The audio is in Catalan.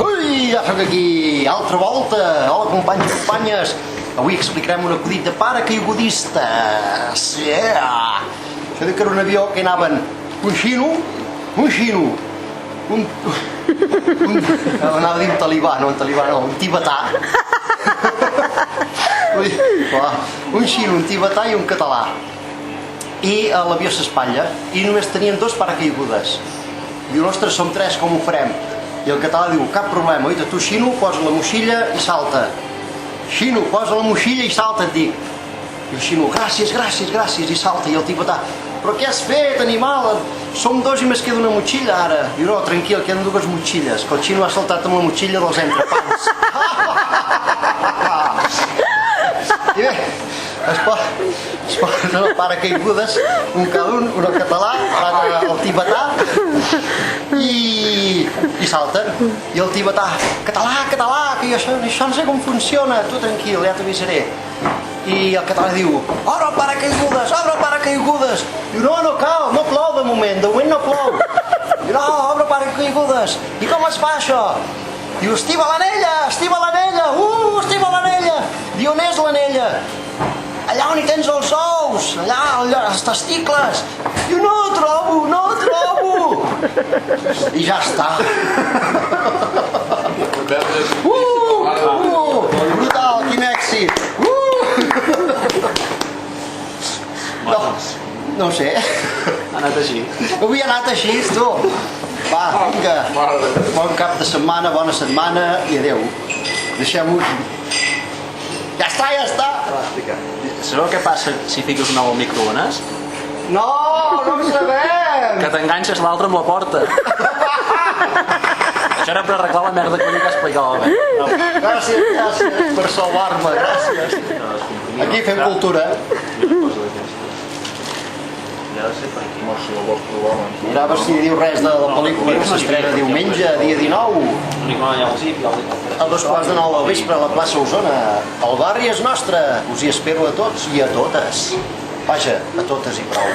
Ui, ja sóc aquí, altra volta. Hola, companys i companyes. Avui explicarem un acudit de paracaigudistes. Yeah! Això diu que era un avió que anaven un xino, anava a dir un talibà, no, un tibetà. Ui, clar, un xino, un tibetà i un català. I l'avió s'espatlla i només tenien dos paracaigudes. Diu, ostres, som tres, com ho farem? I el català diu, cap problema, oita, tu xino, posa la motxilla i salta. Xino, posa la motxilla i salta, et dic. I el xino, gràcies, i salta. I el tibetà, però què has fet, animal? Som dos i més queda una motxilla ara. Diu, no, tranquil, queden dues motxilles, que el xino ha saltat amb la motxilla dels entrepans. I bé, es posen el paracaigudes, un cada un el català, el tibetà, i salten. I el tibetà, català, que jo això no sé com funciona, tu tranquil, ja t'avisaré. I el català diu, obre el paracaigudes. Diu, no cal, no plou de moment no plou. Diu, no, obre el paracaigudes. I com es fa això? Diu, estima l'anella, estima l'anella. Diu, on és l'anella? Allà on hi tens els ous, allà, els testicles. Diu, no ho trobo. I ja està. Brutal, quin èxit. No ho sé. Ha anat així. Avui ha anat així, tu. Va, vinga. Bon cap de setmana, bona setmana i adeu. Deixem-ho aquí. Ja està. Sabeu què passa si fiques un ou al microones? No ho sabem. Que t'enganxes l'altre amb la porta. Això era per arreglar la merda que m'hi explicava. Gràcies per salvar-me, gràcies. Aquí fem cultura. Mira, a veure si diu res de la pel·lícula que s'estrena diumenge, dia 19. A 2:15 del vespre a la plaça Osona. El barri és nostre. Us hi espero a tots i a totes. Vaja, a totes i prou.